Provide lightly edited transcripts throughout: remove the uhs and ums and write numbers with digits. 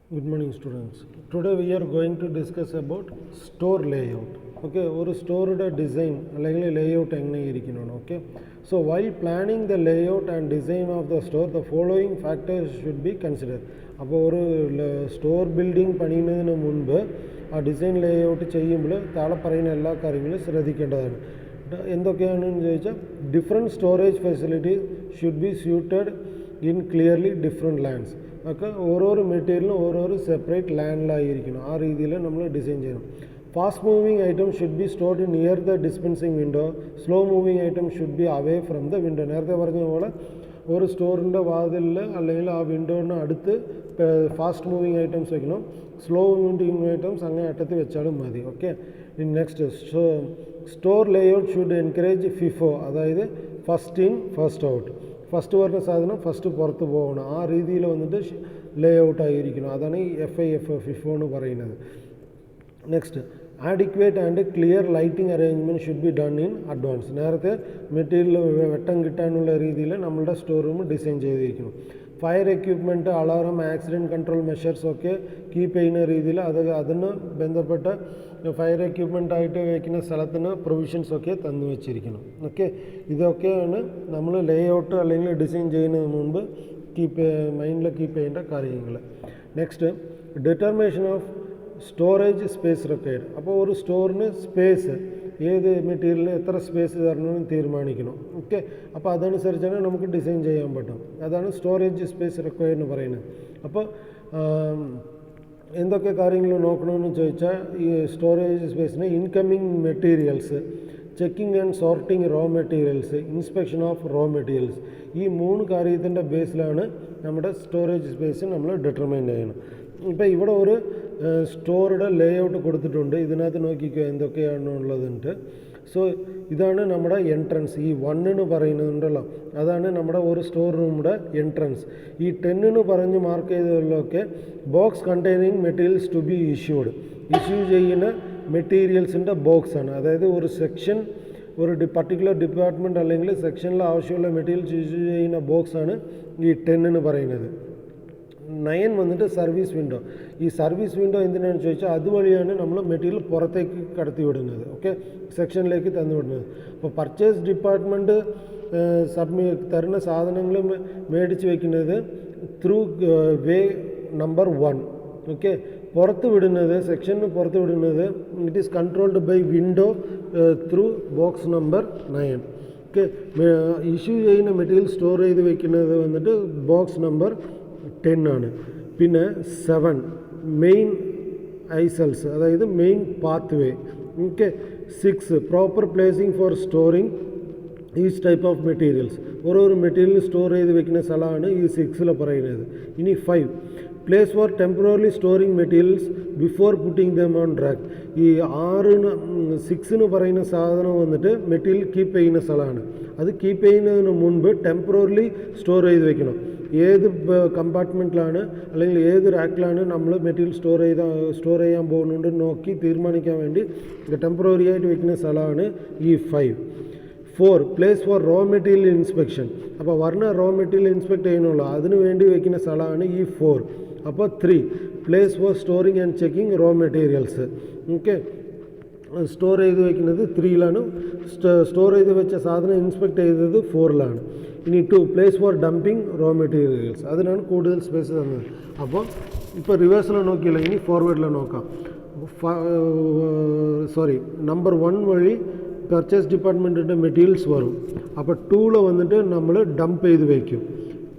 Good morning students. Today we are going to discuss about store layout. Okay, or store design layout okay. So while planning the layout and design of the store, the following factors should be considered. അപ്പോൾ ഒരു store building പണിയുന്നതിന് മുൻപ് ആ design layout ചെയ്യുമ്പോൾ താഴെ പറയുന്ന എല്ലാ കാര്യങ്ങളും ശ്രദ്ധിക്കേണ്ടതാണ്. എന്തൊക്കെയാണെന്ന് ചോദിച്ചാൽ different storage facility should be suited in clearly different lands. ഒക്കെ ഓരോരോ മെറ്റീരിയലും ഓരോരോ സെപ്പറേറ്റ് ലാൻഡിലായിരിക്കണം. ആ രീതിയിൽ നമ്മൾ ഡിസൈൻ ചെയ്യണം. Fast moving item should be stored near the dispensing window. Slow moving item should be away from the window. നേരത്തെ പറഞ്ഞ പോലെ ഒരു സ്റ്റോറിൻ്റെ വാതിലിൽ അല്ലെങ്കിൽ ആ വിൻഡോന് അടുത്ത് ഫാസ്റ്റ് മൂവിങ് ഐറ്റംസ് വയ്ക്കണം. സ്ലോ മൂവിങ് ഐറ്റംസ് അങ്ങനെ അറ്റത്ത് വെച്ചാലും മതി. Okay. Next store layout should encourage FIFO, അതായത് first in first out. First വരുന്ന സാധനം ഫസ്റ്റ് പുറത്ത് പോകണം. ആ രീതിയിൽ വന്നിട്ട് ലേഔട്ട് ആയിരിക്കണം. അതാണ് ഈ FIFO എന്ന് പറയുന്നത്. Next adequate and clear lighting arrangement should be done in advance. നേരത്തെ മെറ്റീരിയൽ വെട്ടം കിട്ടാനുള്ള രീതിയിൽ നമ്മളുടെ സ്റ്റോർ റൂം ഡിസൈൻ ചെയ്തിരിക്കണം. Fire equipment, alarm, accident control മെഷേഴ്സൊക്കെ കീപ്പ് ചെയ്യുന്ന രീതിയിൽ അതിന് ബന്ധപ്പെട്ട ഫയർ എക്യുപ്മെൻ്റായിട്ട് വയ്ക്കുന്ന സ്ഥലത്തിന് പ്രൊവിഷൻസൊക്കെ തന്നു വെച്ചിരിക്കണം. ഓക്കെ. ഇതൊക്കെയാണ് നമ്മൾ ലേഔട്ട് അല്ലെങ്കിൽ ഡിസൈൻ ചെയ്യുന്നതിന് മുൻപ് മൈൻഡിൽ കീപ്പ് ചെയ്യേണ്ട കാര്യങ്ങൾ. Next determination of storage space required. അപ്പോൾ ഒരു സ്റ്റോറിന് സ്പേസ് ഏത് മെറ്റീരിയലിന് എത്ര സ്പേസ് തരണമെന്ന് തീരുമാനിക്കണം. ഓക്കെ. അപ്പോൾ അതനുസരിച്ചാണ് നമുക്ക് ഡിസൈൻ ചെയ്യാൻ പറ്റും. അതാണ് സ്റ്റോറേജ് സ്പേസ് റിക്വയർഡ് എന്ന് പറയുന്നത്. അപ്പോൾ എന്തൊക്കെ കാര്യങ്ങൾ നോക്കണമെന്ന് ചോദിച്ചാൽ ഈ സ്റ്റോറേജ് സ്പേസിന് incoming materials, checking and sorting raw materials, inspection of raw materials. ഈ 3 കാര്യത്തിൻ്റെ ബേസിലാണ് നമ്മുടെ സ്റ്റോറേജ് സ്പേസ് നമ്മൾ ഡിറ്റർമൈൻ ചെയ്യണം. ഇപ്പോൾ ഇവിടെ ഒരു സ്റ്റോറുടെ ലേഔട്ട് കൊടുത്തിട്ടുണ്ട്. ഇതിനകത്ത് നോക്കിക്കോ എന്തൊക്കെയാണുള്ളതുണ്ട്. സോ ഇതാണ് നമ്മുടെ എൻട്രൻസ്. ഈ 1 എന്ന് പറയുന്നുണ്ടല്ലോ, അതാണ് നമ്മുടെ ഒരു സ്റ്റോർ റൂമിൻ്റെ എൻട്രൻസ്. ഈ 10 എന്ന് പറഞ്ഞ് മാർക്ക് ചെയ്തതിലൊക്കെ box containing materials to be issued. Issue ചെയ്യുന്ന മെറ്റീരിയൽസിൻ്റെ ബോക്സാണ്. അതായത് ഒരു സെക്ഷൻ, ഒരു പർട്ടിക്കുലർ ഡിപ്പാർട്ട്മെൻറ്റ് അല്ലെങ്കിൽ സെക്ഷനിൽ ആവശ്യമുള്ള മെറ്റീരിയൽസ് ഇഷ്യൂ ചെയ്യുന്ന ബോക്സാണ് ഈ 10 എന്ന് പറയുന്നത്. 9 വന്നിട്ട് സർവീസ് വിൻഡോ. ഈ സർവീസ് വിൻഡോ എന്തിനാണെന്ന് ചോദിച്ചാൽ അതുവഴിയാണ് നമ്മൾ മെറ്റീരിയൽ പുറത്തേക്ക് കടത്തി വിടുന്നത്. ഓക്കെ. സെക്ഷനിലേക്ക് തന്നു വിടുന്നത്. അപ്പോൾ പർച്ചേസ് ഡിപ്പാർട്ട്മെൻറ്റ് തരുന്ന സാധനങ്ങൾ മേടിച്ച് വയ്ക്കുന്നത് ത്രൂ വേ നമ്പർ 1. ഓക്കെ. പുറത്ത് വിടുന്നത്, സെക്ഷന് പുറത്ത് വിടുന്നത് it is controlled by window through box number 9. Okay. Issue ചെയ്യുന്ന മെറ്റീരിയൽ സ്റ്റോർ ചെയ്ത് വയ്ക്കുന്നത് വന്നിട്ട് ബോക്സ് നമ്പർ 10 ആണ്. പിന്നെ 7 മെയിൻ ഐസൽസ്, അതായത് main path way. Okay. 6 proper placing for storing each type of materials. ഓരോ മെറ്റീരിയൽ സ്റ്റോർ ചെയ്ത് വെക്കുന്ന സ്ഥലമാണ് ഈ 6 പറയുന്നത്. ഇനി 5 place for temporary storing materials before putting them on track. ഈ 6 പറയുന്ന സാധനം വന്നിട്ട് മെറ്റീരിയൽ കീപ്പ് ചെയ്യുന്ന സ്ഥലമാണ്. അത് കീപ്പ് ചെയ്യുന്നതിന് മുൻപ് ടെമ്പററി സ്റ്റോർ ചെയ്ത് വെക്കണം. ഏത് കമ്പാർട്ട്മെൻറ്റിലാണ് അല്ലെങ്കിൽ ഏത് റാക്കിലാണ് നമ്മൾ മെറ്റീരിയൽ സ്റ്റോർ ചെയ്യാൻ പോകുന്നുണ്ട് നോക്കി തീരുമാനിക്കാൻ വേണ്ടി ടെമ്പററി ആയിട്ട് വെക്കുന്ന സ്ഥലമാണ് ഈ 5. 4 place for raw material inspection. അപ്പോൾ വരുന്ന റോ മെറ്റീരിയൽ ഇൻസ്പെക്ട് ചെയ്യുന്നുള്ള അതിന് വേണ്ടി വെക്കുന്ന സ്ഥലമാണ് ഈ 4. അപ്പോൾ 3 place for storing and checking raw materials. Okay. Store ചെയ്ത് വയ്ക്കുന്നത് 3ലാണ്. സ്റ്റോർ ചെയ്ത് വെച്ച സാധനം ഇൻസ്പെക്ട് ചെയ്തത് 4ലാണ്. ഇനി 2 place for dumping raw materials. അതിനാണ് കൂടുതൽ സ്പേസ് തന്നത്. അപ്പോൾ ഇപ്പോൾ റിവേഴ്സിൽ നോക്കിയില്ല, ഇനി ഫോർവേഡിൽ നോക്കാം. നമ്പർ 1 വഴി പർച്ചേസ് ഡിപ്പാർട്ട്മെൻറ്റിൻ്റെ മെറ്റീരിയൽസ് വരും. അപ്പോൾ 2ൽ വന്നിട്ട് നമ്മൾ ഡംപ് ചെയ്ത് വയ്ക്കും.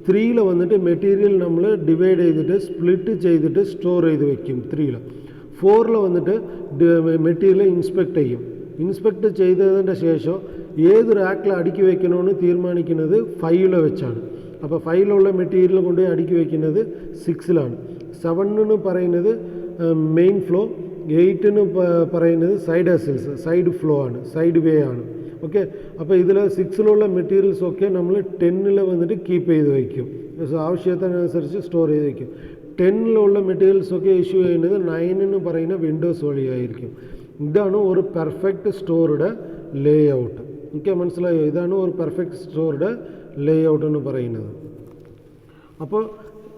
3ൽ വന്നിട്ട് മെറ്റീരിയൽ നമ്മൾ ഡിവൈഡ് ചെയ്തിട്ട് സ്പ്ലിറ്റ് ചെയ്തിട്ട് സ്റ്റോർ ചെയ്ത് വയ്ക്കും 3ൽ. 4ൽ വന്നിട്ട് മെറ്റീരിയൽ ഇൻസ്പെക്ട് ചെയ്യും. ഇൻസ്പെക്ട് ചെയ്തതിൻ്റെ ശേഷം ഏത് റാക്കിൽ അടുക്കി വയ്ക്കണമെന്ന് തീരുമാനിക്കുന്നത് 5ൽ വെച്ചാണ്. അപ്പോൾ 5ലുള്ള മെറ്റീരിയൽ കൊണ്ട് അടുക്കി വയ്ക്കുന്നത് 6ലാണ്. 7 പറയുന്നത് മെയിൻ ഫ്ലോ, 8 പറയുന്നത് സൈഡ് ഹസിൽസ്, സൈഡ് ഫ്ലോ ആണ്, സൈഡ് വേ ആണ്. ഓക്കെ. അപ്പോൾ ഇതിൽ 6ലുള്ള മെറ്റീരിയൽസൊക്കെ നമ്മൾ 10ൽ വന്നിട്ട് കീപ്പ് ചെയ്ത് വയ്ക്കും. ആവശ്യത്തിനനുസരിച്ച് സ്റ്റോർ ചെയ്ത് വയ്ക്കും. 10ലുള്ള മെറ്റീരിയൽസൊക്കെ ഇഷ്യൂ ചെയ്യുന്നത് 9 പറയുന്ന വിൻഡോസ് വഴിയായിരിക്കും. ഇതാണ് ഒരു പെർഫെക്റ്റ് സ്റ്റോറുടെ ലേ ഔട്ട്. എനിക്ക് മനസ്സിലായോ? ഇതാണ് ഒരു പെർഫെക്റ്റ് സ്റ്റോറുടെ ലേ ഔട്ട് എന്ന് പറയുന്നത്. അപ്പോൾ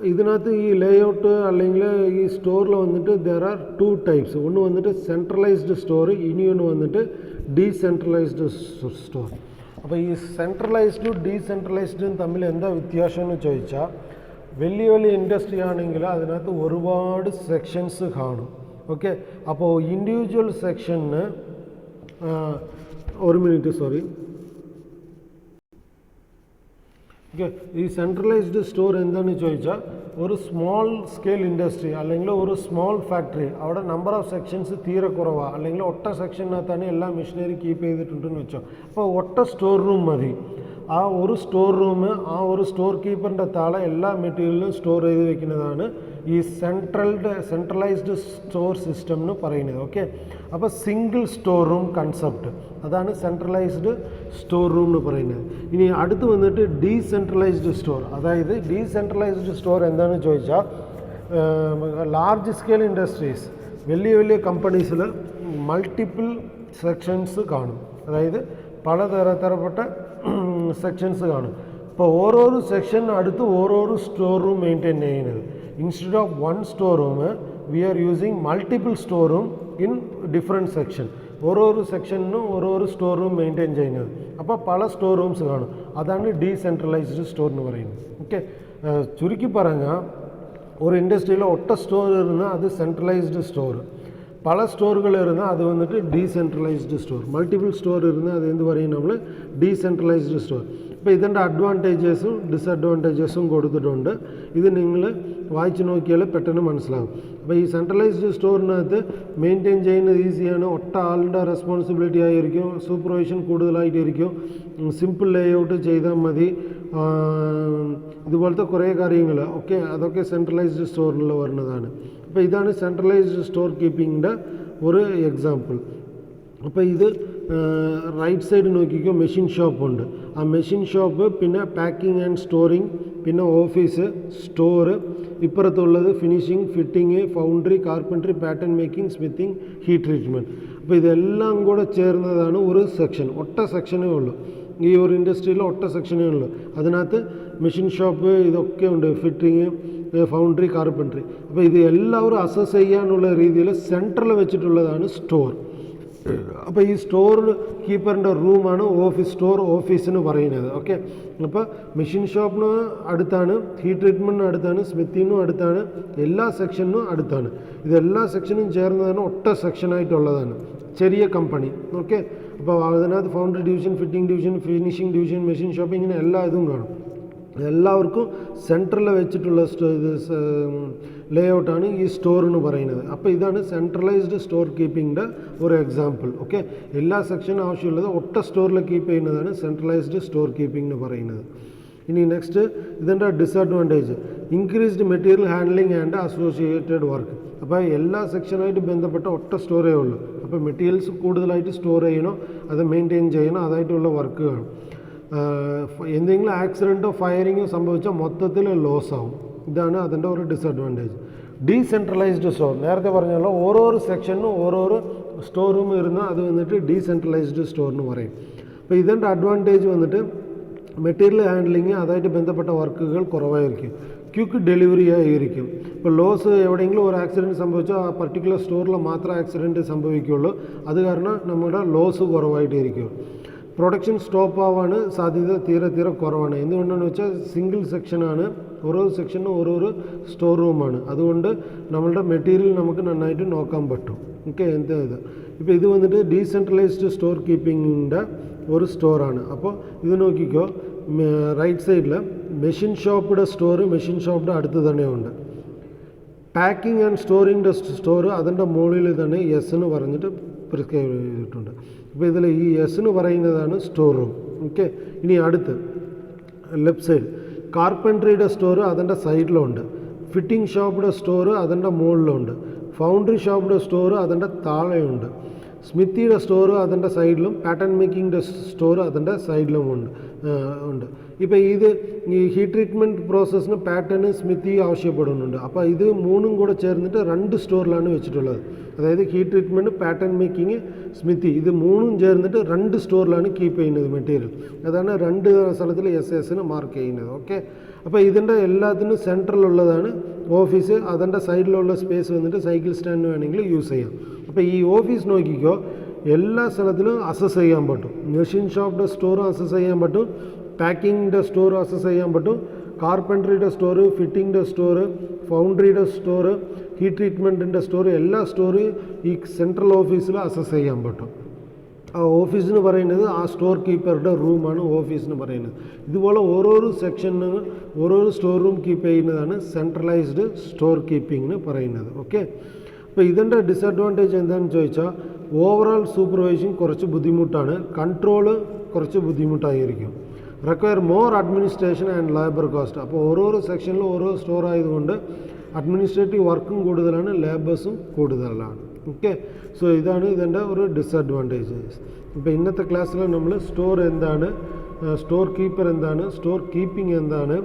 ഇതിനകത്ത് ഈ ലേഔട്ട് അല്ലെങ്കിൽ ഈ സ്റ്റോറിൽ വന്നിട്ട് ദർ ആർ 2 ടൈപ്സ്. ഒന്ന് വന്നിട്ട് സെൻട്രലൈസ്ഡ് സ്റ്റോർ, ഇനിയൊന്ന് വന്നിട്ട് ഡീസെൻട്രലൈസ്ഡ് സ്റ്റോർ. അപ്പോൾ ഈ സെൻട്രലൈസ്ഡും ഡീസെൻട്രലൈസ്ഡും തമ്മിൽ എന്താ വ്യത്യാസം എന്ന് ചോദിച്ചാൽ, വലിയ വലിയ ഇൻഡസ്ട്രി ആണെങ്കിൽ അതിനകത്ത് ഒരുപാട് സെക്ഷൻസ് കാണും. ഓക്കെ, അപ്പോൾ ഇൻഡിവിജ്വൽ സെക്ഷന് ഒരു മിനിറ്റ് സോറി. ഓക്കെ, ഈ സെൻട്രലൈസ്ഡ് സ്റ്റോർ എന്താണെന്ന് ചോദിച്ചാൽ ഒരു സ്മോൾ സ്കെയിൽ ഇൻഡസ്ട്രി അല്ലെങ്കിൽ ഒരു സ്മോൾ ഫാക്ടറി, അവിടെ നമ്പർ ഓഫ് സെക്ഷൻസ് തീരെ കുറവാണ്, അല്ലെങ്കിൽ ഒറ്റ സെക്ഷനകത്താണ് എല്ലാ മെഷീനറി കീപ്പ് ചെയ്തിട്ടുണ്ടെന്ന് വെച്ചോ. അപ്പോൾ ഒറ്റ സ്റ്റോർ റൂം മതി. ആ ഒരു സ്റ്റോർ റൂം, ആ ഒരു സ്റ്റോർ കീപ്പറിൻ്റെ താഴെ എല്ലാ മെറ്റീരിയലും സ്റ്റോർ ചെയ്ത് വെക്കുന്നതാണ് ഈ സെൻട്രലൈസ്ഡ് സ്റ്റോർ സിസ്റ്റം എന്ന് പറയുന്നത്. ഓക്കെ, അപ്പോൾ സിംഗിൾ സ്റ്റോർ റൂം കൺസെപ്റ്റ്, അതാണ് സെൻട്രലൈസ്ഡ് സ്റ്റോർ റൂം എന്ന് പറയുന്നത്. ഇനി അടുത്ത് വന്നിട്ട് ഡീസെൻട്രലൈസ്ഡ് സ്റ്റോർ. അതായത് ഡീസെൻട്രലൈസ്ഡ് സ്റ്റോർ എന്താണെന്ന് ചോദിച്ചാൽ, ലാർജ് സ്കെയിൽ ഇൻഡസ്ട്രീസ്, വലിയ വലിയ കമ്പനീസിൽ മൾട്ടിപ്പിൾ സെക്ഷൻസ് കാണും. അതായത് പലതരപ്പെട്ട സെക്ഷൻസ് കാണും. ഇപ്പോൾ ഓരോരോ സെക്ഷന് അടുത്ത് ഓരോരോ സ്റ്റോർ റൂം മെയിൻറ്റെയിൻ ചെയ്യുന്നത്. Instead of one store room we are using multiple store room in different section. ഓരോരോ സെക്ഷനും ഓരോരോ സ്റ്റോർ റൂം മെയിൻറ്റെയിൻ ചെയ്യുന്നത്. അപ്പോൾ പല സ്റ്റോർ റൂംസ് കാണും. അതാണ് ഡീസെൻട്രലൈസ്ഡ് സ്റ്റോർ എന്ന് പറയുന്നത്. ഓക്കെ, ചുരുക്കി പറഞ്ഞാൽ ഒരു ഇൻഡസ്ട്രിയിൽ ഒറ്റ സ്റ്റോർ ഇരുന്നാൽ അത് സെൻട്രലൈസ്ഡ് സ്റ്റോർ, പല സ്റ്റോറുകൾ ഇരുന്നാൽ അത് വന്നിട്ട് ഡീസെൻട്രലൈസ്ഡ് സ്റ്റോർ, മൾട്ടിപ്പിൾ സ്റ്റോർ ഇരുന്നാൽ അത് എന്ത് പറയും നമ്മൾ, ഡീസെൻട്രലൈസ്ഡ് സ്റ്റോർ. ഇപ്പോൾ ഇതിൻ്റെ അഡ്വാൻറ്റേജസും ഡിസഡ്വാൻറ്റേജസും കൊടുത്തിട്ടുണ്ട്. ഇത് നിങ്ങൾ വായിച്ച് നോക്കിയാൽ പെട്ടെന്ന് മനസ്സിലാകും. അപ്പോൾ ഈ സെൻട്രലൈസ്ഡ് സ്റ്റോറിനകത്ത് മെയിൻറ്റെയിൻ ചെയ്യുന്നത് ഈസിയാണ്, ഒറ്റ ആളുടെ റെസ്പോൺസിബിലിറ്റി ആയിരിക്കും, സൂപ്പർവൈഷൻ കൂടുതലായിട്ടിരിക്കും, സിമ്പിൾ ലേഔട്ട് ചെയ്താൽ മതി, ഇതുപോലത്തെ കുറേ കാര്യങ്ങൾ. ഓക്കെ, അതൊക്കെ സെൻട്രലൈസ്ഡ് സ്റ്റോറിൽ വരുന്നതാണ്. അപ്പോൾ ഇതാണ് സെൻട്രലൈസ്ഡ് സ്റ്റോർ കീപ്പിങ്ങിൻ്റെ ഒരു എക്സാമ്പിൾ. അപ്പോൾ ഇത് റൈറ്റ് സൈഡ് നോക്കിക്കോ, മെഷീൻ ഷോപ്പുണ്ട്. ആ മെഷീൻ ഷോപ്പ്, പിന്നെ പാക്കിംഗ് ആൻഡ് സ്റ്റോറിങ്, പിന്നെ ഓഫീസ്, സ്റ്റോറ്, ഇപ്പുറത്തുള്ളത് finishing, fitting, foundry, carpentry, pattern making, smithing, heat treatment. അപ്പോൾ ഇതെല്ലാം കൂടെ ചേർന്നതാണ് ഒരു സെക്ഷൻ. ഒറ്റ സെക്ഷനേ ഉള്ളൂ ഈ ഒരു ഇൻഡസ്ട്രിയിൽ, ഒറ്റ സെക്ഷനേ ഉള്ളൂ. അതിനകത്ത് മെഷീൻ ഷോപ്പ് ഇതൊക്കെ ഉണ്ട്, ഫിറ്റിങ്, ഫൗണ്ടറി, കാർപ്പൻട്രി. അപ്പോൾ ഇത് എല്ലാവരും അസസ് ചെയ്യാനുള്ള രീതിയിൽ സെൻട്രൽ വെച്ചിട്ടുള്ളതാണ് സ്റ്റോർ. അപ്പോൾ ഈ സ്റ്റോർ കീപ്പറിൻ്റെ റൂമാണ് സ്റ്റോർ ഓഫീസിന് പറയുന്നത്. ഓക്കെ, അപ്പോൾ മെഷീൻ ഷോപ്പിന് അടുത്താണ്, ഹീറ്റ് ട്രീറ്റ്മെൻറ്റിന് അടുത്താണ്, സ്മിത്തിനും അടുത്താണ്, എല്ലാ സെക്ഷനും അടുത്താണ്. ഇതെല്ലാ സെക്ഷനും ചേർന്നതാണ് ഒറ്റ സെക്ഷനായിട്ടുള്ളതാണ്, ചെറിയ കമ്പനി. ഓക്കെ, അപ്പോൾ അതിനകത്ത് foundry division, fitting division, finishing division, machine shop, ഇങ്ങനെ എല്ലാ ഇതും കാണും. എല്ലാവർക്കും സെൻട്രലിൽ വെച്ചിട്ടുള്ള ലേഔട്ടാണ് ഈ സ്റ്റോർ എന്ന് പറയുന്നത്. അപ്പോൾ ഇതാണ് സെൻട്രലൈസ്ഡ് സ്റ്റോർ കീപ്പിങ്ങിൻ്റെ ഒരു എക്സാമ്പിൾ. ഓക്കെ, എല്ലാ സെക്ഷനും ആവശ്യമുള്ളത് ഒറ്റ സ്റ്റോറിൽ കീപ്പ് ചെയ്യുന്നതാണ് സെൻട്രലൈസ്ഡ് സ്റ്റോർ കീപ്പിംഗ് എന്ന് പറയുന്നത്. ഇനി നെക്സ്റ്റ് ഇതിൻ്റെ disadvantage, increased material handling and associated work. അപ്പോൾ എല്ലാ സെക്ഷനായിട്ട് ബന്ധപ്പെട്ട ഒറ്റ സ്റ്റോറേ ഉള്ളൂ. അപ്പോൾ മെറ്റീരിയൽസ് കൂടുതലായിട്ട് സ്റ്റോർ ചെയ്യണോ, അത് മെയിൻറ്റെയിൻ ചെയ്യണോ, അതായിട്ടുള്ള വർക്ക് കാണും. എന്തെങ്കിലും ആക്സിഡൻറ്റോ ഫയറിങ്ങോ സംഭവിച്ചാൽ മൊത്തത്തിൽ ലോസ് ആവും. ഇതാണ് അതിൻ്റെ ഒരു ഡിസഡ്വാൻറ്റേജ്. ഡീസെൻട്രലൈസ്ഡ് സ്റ്റോർ, നേരത്തെ പറഞ്ഞല്ലോ, ഓരോരോ സെക്ഷനും ഓരോരോ സ്റ്റോർ റൂം ഇരുന്ന് അത് വന്നിട്ട് ഡീസെൻട്രലൈസ്ഡ് സ്റ്റോർ എന്ന് പറയും. അപ്പോൾ ഇതിൻ്റെ അഡ്വാൻറ്റേജ് വന്നിട്ട് മെറ്റീരിയൽ ഹാൻഡ്ലിങ്, അതായിട്ട് ബന്ധപ്പെട്ട വർക്കുകൾ കുറവായിരിക്കും, ക്വിക്ക് ഡെലിവറി ആയിരിക്കും. ഇപ്പോൾ ലോസ്, എവിടെയെങ്കിലും ഒരു ആക്സിഡൻറ്റ് സംഭവിച്ചാൽ ആ പർട്ടിക്കുലർ സ്റ്റോറിൽ മാത്രമേ ആക്സിഡൻറ്റ് സംഭവിക്കുകയുള്ളൂ. അത് കാരണം നമ്മുടെ ലോസ് കുറവായിട്ടിരിക്കും. പ്രൊഡക്ഷൻ സ്റ്റോപ്പ് ആവാൻ സാധ്യത തീരെ കുറവാണ്. എന്തുകൊണ്ടാണെന്ന് വെച്ചാൽ സിംഗിൾ സെക്ഷനാണ്, ഓരോ സെക്ഷനും ഓരോരോ സ്റ്റോർ റൂമാണ്. അതുകൊണ്ട് നമ്മളുടെ മെറ്റീരിയൽ നമുക്ക് നന്നായിട്ട് നോക്കാൻ പറ്റും. ഓക്കെ, എന്താ ഇത് ഇപ്പോൾ ഇത് വന്നിട്ട് ഡീസെൻട്രലൈസ്ഡ് സ്റ്റോർ കീപ്പിങ്ങിൻ്റെ ഒരു സ്റ്റോറാണ്. അപ്പോൾ ഇത് നോക്കിക്കോ, റൈറ്റ് സൈഡിൽ മെഷീൻ ഷോപ്പിൻ്റെ സ്റ്റോറ് മെഷീൻ ഷോപ്പിൻ്റെ അടുത്ത് തന്നെ ഉണ്ട്. പാക്കിംഗ് ആൻഡ് സ്റ്റോറിങ്ങിൻ്റെ സ്റ്റോറ് അതിൻ്റെ മുകളിൽ തന്നെ എസ് എന്ന് പറഞ്ഞിട്ട് പ്രിസ്ക്രൈബ് ചെയ്തിട്ടുണ്ട്. അപ്പോൾ ഇതിൽ ഈ എസ് എന്ന് പറയുന്നതാണ് സ്റ്റോർ റൂം. ഓക്കെ, ഇനി അടുത്ത് ലെഫ്റ്റ് സൈഡ് കാർപ്പൻട്രിയുടെ സ്റ്റോറ് അതിൻ്റെ സൈഡിലുണ്ട്, ഫിറ്റിംഗ് ഷോപ്പിൻ്റെ സ്റ്റോറ് അതിൻ്റെ മുകളിലുണ്ട്, ഫൗണ്ടറി ഷോപ്പിൻ്റെ സ്റ്റോറ് അതിൻ്റെ താഴെയുണ്ട്, സ്മിത്തിയുടെ സ്റ്റോർ അതിൻ്റെ സൈഡിലും പാറ്റേൺ മേക്കിങ്ങിൻ്റെ സ്റ്റോർ അതിൻ്റെ സൈഡിലും ഉണ്ട്. ഇപ്പോൾ ഈ ഹീറ്റ് ട്രീറ്റ്മെൻറ്റ് പ്രോസസ്സിന് പാറ്റേൺ സ്മിത്തി ആവശ്യപ്പെടുന്നുണ്ട്. അപ്പോൾ ഇത് മൂന്നും കൂടെ ചേർന്നിട്ട് 2 സ്റ്റോറിലാണ് വെച്ചിട്ടുള്ളത്. അതായത് heat treatment, pattern making, smithy, ഇത് മൂന്നും ചേർന്നിട്ട് 2 സ്റ്റോറിലാണ് കീപ്പ് ചെയ്യുന്നത് മെറ്റീരിയൽ. അതാണ് 2 സ്ഥലത്തിൽ SS മാർക്ക് ചെയ്യുന്നത്. ഓക്കെ, അപ്പോൾ ഇതിൻ്റെ എല്ലാത്തിനും സെൻട്രലുള്ളതാണ് ഓഫീസ്. അതിൻ്റെ സൈഡിലുള്ള സ്പേസ് വന്നിട്ട് സൈക്കിൾ സ്റ്റാൻഡ് വേണമെങ്കിൽ യൂസ് ചെയ്യാം. അപ്പോൾ ഈ ഓഫീസ് നോക്കിക്കോ, എല്ലാ സ്ഥലത്തിലും അസസ് ചെയ്യാൻ പറ്റും. മെഷീൻ ഷോപ്പിൻ്റെ സ്റ്റോറും അസസ് ചെയ്യാൻ പറ്റും, പാക്കിങ്ങിൻ്റെ സ്റ്റോർ അസസ് ചെയ്യാൻ പറ്റും, കാർപ്പൻട്രിയുടെ സ്റ്റോറ്, ഫിറ്റിങ്ങിൻ്റെ സ്റ്റോറ്, ഫൗണ്ടറിയുടെ സ്റ്റോറ്, ഹീറ്റ് ട്രീറ്റ്മെൻറ്റിൻ്റെ സ്റ്റോറ്, എല്ലാ സ്റ്റോറും ഈ സെൻട്രൽ ഓഫീസിൽ അസസ് ചെയ്യാൻ പറ്റും. ആ ഓഫീസിന് പറയുന്നത് ആ സ്റ്റോർ കീപ്പറുടെ റൂമാണ് ഓഫീസിന് പറയുന്നത്. ഇതുപോലെ ഓരോരോ സെക്ഷന് ഓരോരോ സ്റ്റോർ റൂം കീപ്പ് ചെയ്യുന്നതാണ് സെൻട്രലൈസ്ഡ് സ്റ്റോർ കീപ്പിങ്ങിന് പറയുന്നത്. ഓക്കെ, അപ്പോൾ ഇതിൻ്റെ ഡിസഡ്വാൻറ്റേജ് എന്താണെന്ന് ചോദിച്ചാൽ ഓവറോൾ സൂപ്പർവൈസിങ് കുറച്ച് ബുദ്ധിമുട്ടാണ്, കൺട്രോള് കുറച്ച് ബുദ്ധിമുട്ടായിരിക്കും, require more administration and labour cost. അപ്പോൾ ഓരോരോ സെക്ഷനിലും ഓരോ സ്റ്റോർ ആയതുകൊണ്ട് അഡ്മിനിസ്ട്രേറ്റീവ് വർക്കും കൂടുതലാണ്, ലേബേഴ്സും കൂടുതലാണ്. ഓക്കെ, സോ ഇതാണ് ഇതിൻ്റെ ഒരു ഡിസഡ്വാൻറ്റേജസ്. ഇപ്പോൾ ഇന്നത്തെ ക്ലാസ്സിൽ നമ്മൾ സ്റ്റോർ എന്താണ്, സ്റ്റോർ കീപ്പർ എന്താണ്, സ്റ്റോർ കീപ്പിംഗ് എന്താണ്,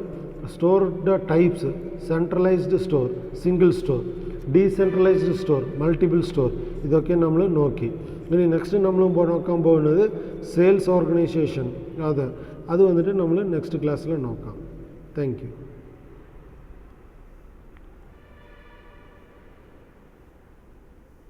സ്റ്റോറിൻ്റെ types, centralised store, single store, decentralised store, multiple store, ഇതൊക്കെ നമ്മൾ നോക്കി. ഇനി നെക്സ്റ്റ് നമ്മൾ നോക്കാൻ പോകുന്നത് സെയിൽസ് ഓർഗനൈസേഷൻ. അത് വന്നിട്ട് നമ്മൾ നെക്സ്റ്റ് ക്ലാസ്സിൽ നോക്കാം. Thank you.